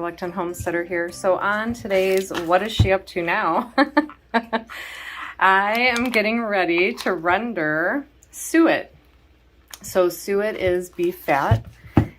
Reluctant Homesteader here. So on today's What Is She Up To Now? I am getting ready to render suet. So suet is beef fat,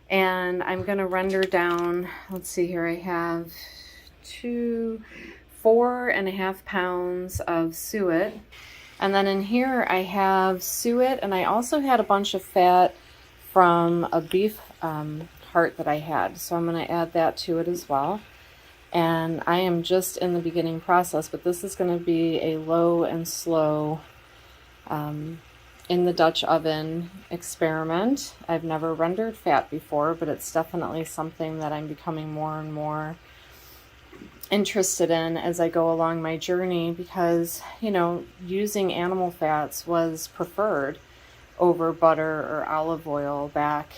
and I'm going to render down, let's see here, I have 4.5 pounds of suet. And then in here I have suet, and I also had a bunch of fat from a beef heart that I had. So I'm going to add that to it as well. And I am just in the beginning process, but this is going to be a low and slow in the Dutch oven experiment. I've never rendered fat before, but it's definitely something that I'm becoming more and more interested in as I go along my journey, because, you know, using animal fats was preferred over butter or olive oil back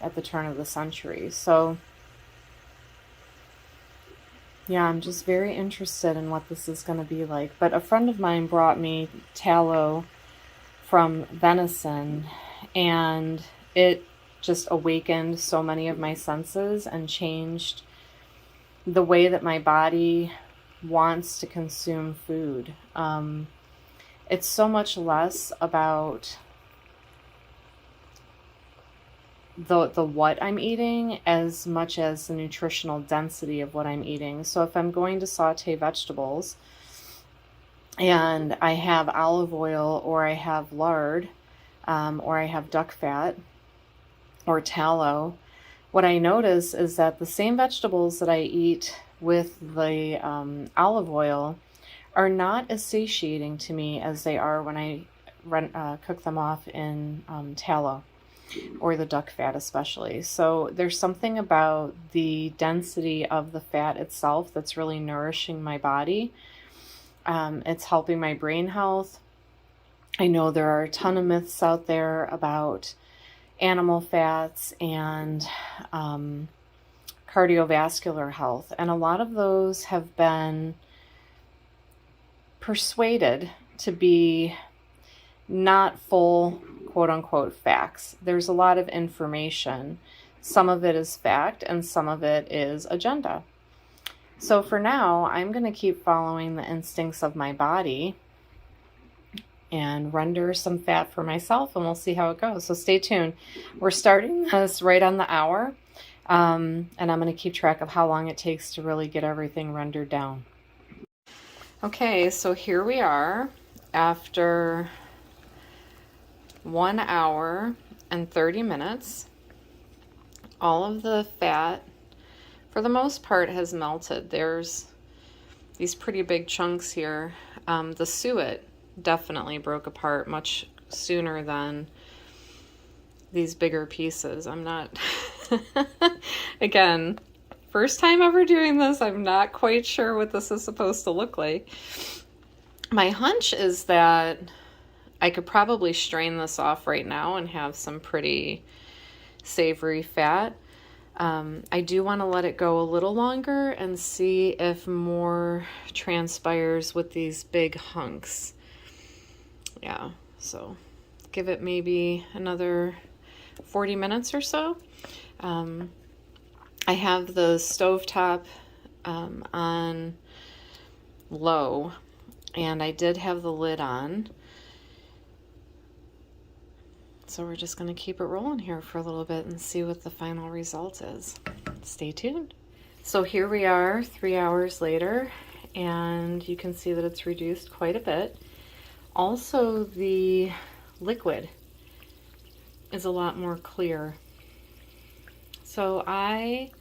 at the turn of the century. So yeah, I'm just very interested in what this is going to be like. But a friend of mine brought me tallow from venison, and it just awakened so many of my senses and changed the way that my body wants to consume food. It's so much less about the what I'm eating as much as the nutritional density of what I'm eating. So if I'm going to saute vegetables and I have olive oil, or I have lard, or I have duck fat or tallow, what I notice is that the same vegetables that I eat with the olive oil are not as satiating to me as they are when I cook them off in tallow, or the duck fat especially. So there's something about the density of the fat itself that's really nourishing my body. It's helping my brain health. I know there are a ton of myths out there about animal fats and cardiovascular health, and a lot of those have been persuaded to be not full quote-unquote facts. There's a lot of information. Some of it is fact and some of it is agenda. So for now, I'm going to keep following the instincts of my body and render some fat for myself, and we'll see how it goes. So stay tuned. We're starting this right on the hour, and I'm going to keep track of how long it takes to really get everything rendered down. Okay, so here we are after 1 hour and 30 minutes. All of the fat, for the most part, has melted. There's these pretty big chunks here. The suet definitely broke apart much sooner than these bigger pieces. I'm not, again, first time ever doing this. I'm not quite sure what this is supposed to look like. My hunch is that I could probably strain this off right now and have some pretty savory fat. I do want to let it go a little longer and see if more transpires with these big hunks. Yeah, so give it maybe another 40 minutes or so. I have the stovetop on low, and I did have the lid on. So we're just going to keep it rolling here for a little bit and see what the final result is. Stay tuned. So here we are 3 hours later, and you can see that it's reduced quite a bit. Also, the liquid is a lot more clear. So I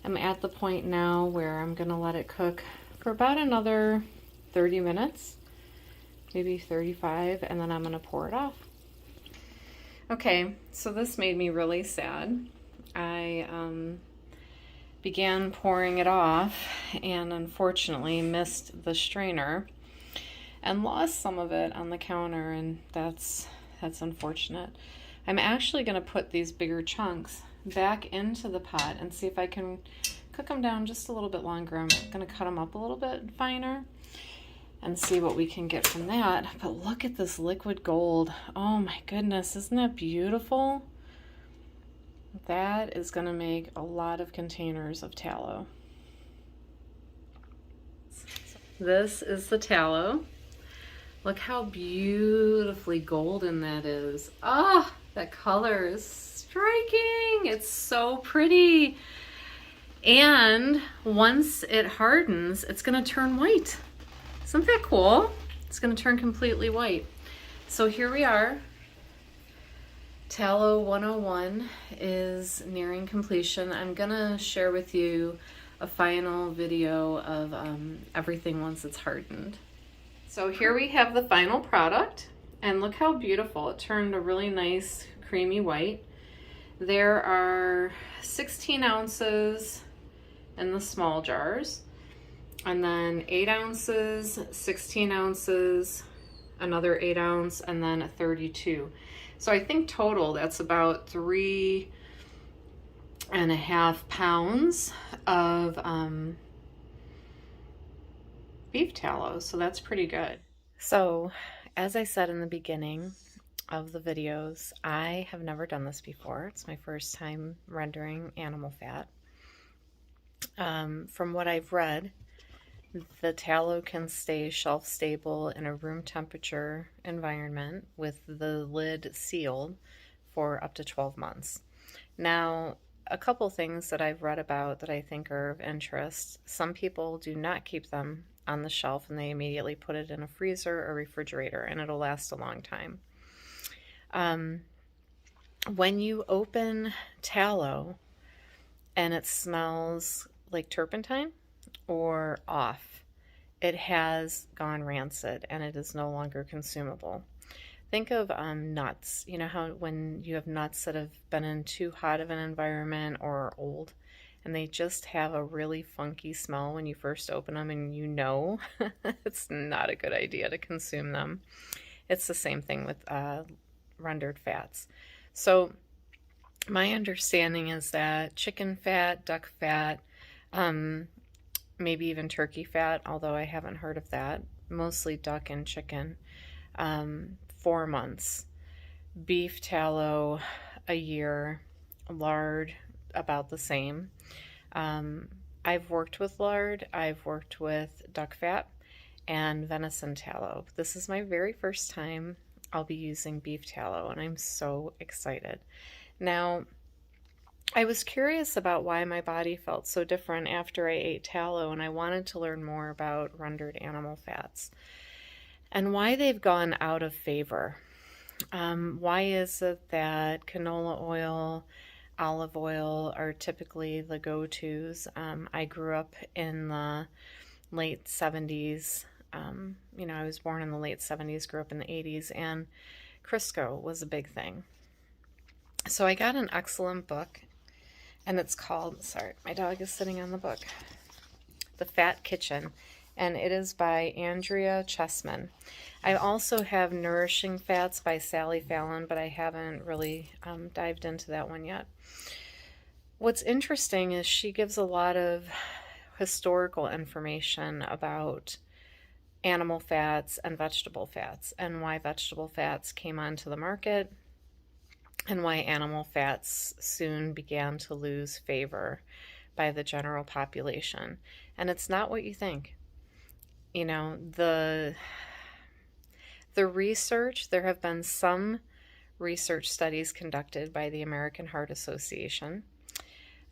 am at the point now where I'm going to let it cook for about another 30 minutes, maybe 35, and then I'm going to pour it off. Okay, so this made me really sad. I began pouring it off and unfortunately missed the strainer and lost some of it on the counter, and that's unfortunate. I'm actually going to put these bigger chunks back into the pot and see if I can cook them down just a little bit longer. I'm going to cut them up a little bit finer and see what we can get from that. But look at this liquid gold. Oh my goodness, isn't that beautiful? That is going to make a lot of containers of tallow. This is the tallow. Look how beautifully golden that is. Ah, that color is striking. It's so pretty. And once it hardens, it's going to turn white. Isn't that cool? It's going to turn completely white. So here we are. Tallow 101 is nearing completion. I'm going to share with you a final video of everything once it's hardened. So here we have the final product, and look how beautiful. It turned a really nice creamy white. There are 16 ounces in the small jars, and then 8 ounces, 16 ounces, another 8 ounce, and then a 32. So I think total that's about 3.5 pounds of beef tallow, so that's pretty good. So as I said in the beginning of the videos, I have never done this before. It's my first time rendering animal fat. From what I've read, the tallow can stay shelf stable in a room temperature environment with the lid sealed for up to 12 months. Now, a couple things that I've read about that I think are of interest. Some people do not keep them on the shelf and they immediately put it in a freezer or refrigerator, and it'll last a long time. When you open tallow and it smells like turpentine or off, it has gone rancid and it is no longer consumable. Think of nuts. You know how when you have nuts that have been in too hot of an environment or are old, and they just have a really funky smell when you first open them, and you know it's not a good idea to consume them. It's the same thing with rendered fats. So my understanding is that chicken fat, duck fat, maybe even turkey fat, although I haven't heard of that, mostly duck and chicken, 4 months. Beef tallow, a year. Lard, about the same. I've worked with lard, I've worked with duck fat, and venison tallow. This is my very first time I'll be using beef tallow, and I'm so excited. Now, I was curious about why my body felt so different after I ate tallow, and I wanted to learn more about rendered animal fats and why they've gone out of favor. Why is it that canola oil, olive oil are typically the go-tos? I grew up in the late 70s. I was born in the late 70s, grew up in the 80s, and Crisco was a big thing. So I got an excellent book, and it's called, sorry, my dog is sitting on the book, The Fat Kitchen, and it is by Andrea Chesman. I also have Nourishing Fats by Sally Fallon, but I haven't really dived into that one yet. What's interesting is she gives a lot of historical information about animal fats and vegetable fats, and why vegetable fats came onto the market, and why animal fats soon began to lose favor by the general population. And it's not what you think. You know, the research, there have been some research studies conducted by the American Heart Association,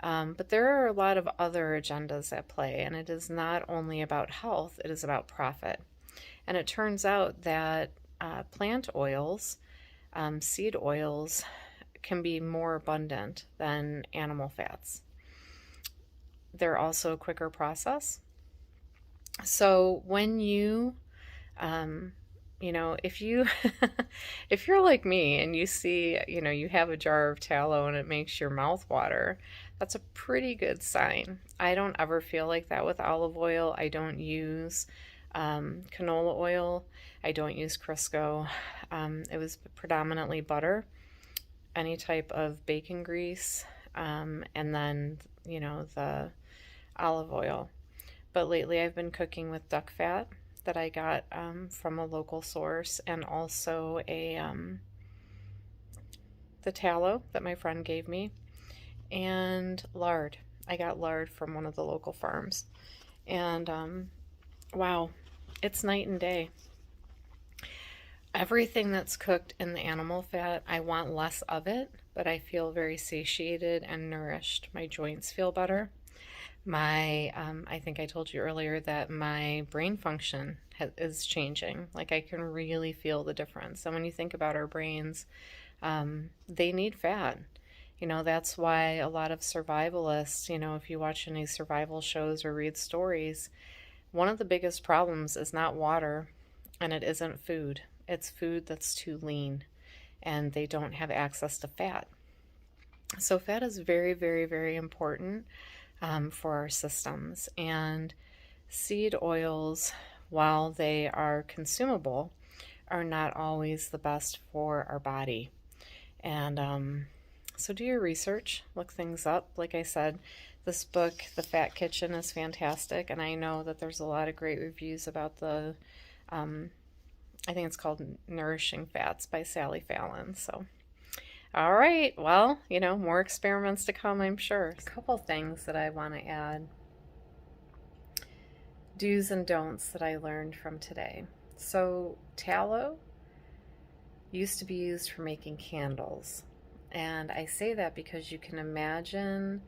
but there are a lot of other agendas at play, and it is not only about health, it is about profit. And it turns out that plant oils, seed oils, can be more abundant than animal fats. They're also a quicker process. So when you, if you, if you're like me and you see, you have a jar of tallow and it makes your mouth water, that's a pretty good sign. I don't ever feel like that with olive oil. I don't use canola oil. I don't use Crisco. It was predominantly butter, any type of bacon grease, and then, the olive oil. But lately I've been cooking with duck fat that I got from a local source, and also the tallow that my friend gave me. and lard. I got lard from one of the local farms. And wow, it's night and day. Everything that's cooked in the animal fat, I want less of it, but I feel very satiated and nourished. My joints feel better. I think I told you earlier that my brain function is changing. Like I can really feel the difference. And when you think about our brains, they need fat. That's why a lot of survivalists, if you watch any survival shows or read stories, one of the biggest problems is not water and it isn't food. It's food that's too lean and they don't have access to fat. So fat is very, very, very important for our systems. And seed oils, while they are consumable, are not always the best for our body. And so do your research, look things up. Like I said, this book, The Fat Kitchen, is fantastic. And I know that there's a lot of great reviews about I think it's called Nourishing Fats by Sally Fallon. So, all right. Well, more experiments to come, I'm sure. A couple things that I want to add. Do's and don'ts that I learned from today. So, tallow used to be used for making candles. And I say that because you can imagine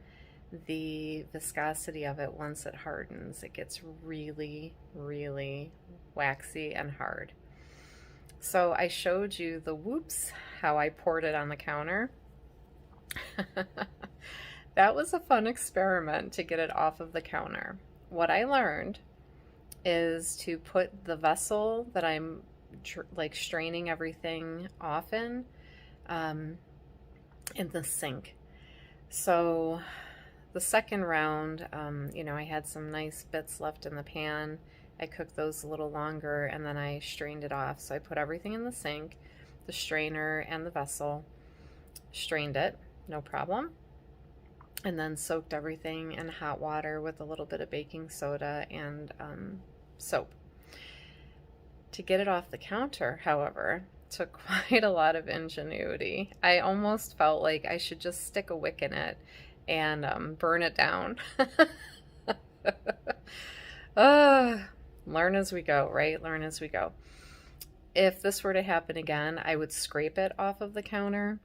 the viscosity of it once it hardens. It gets really, really waxy and hard. So I showed you the whoops, how I poured it on the counter. That was a fun experiment to get it off of the counter. What I learned is to put the vessel that I'm straining everything off in the sink. So the second round, I had some nice bits left in the pan. I cooked those a little longer and then I strained it off. So I put everything in the sink, the strainer and the vessel, strained it, no problem, and then soaked everything in hot water with a little bit of baking soda and soap. To get it off the counter, however, took quite a lot of ingenuity. I almost felt like I should just stick a wick in it and burn it down. Learn as we go, right? Learn as we go. If this were to happen again, I would scrape it off of the counter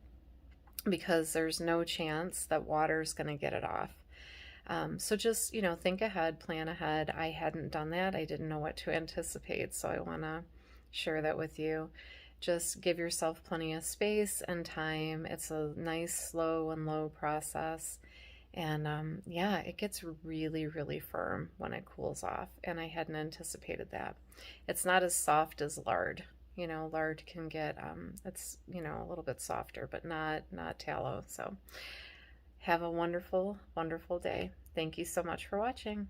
because there's no chance that water's going to get it off. So just, think ahead, plan ahead. I hadn't done that. I didn't know what to anticipate, so I want to share that with you. Just give yourself plenty of space and time. It's a nice slow and low process. And it gets really, really firm when it cools off. And I hadn't anticipated that. It's not as soft as lard. Lard can get, it's, a little bit softer, but not tallow. So have a wonderful, wonderful day. Thank you so much for watching.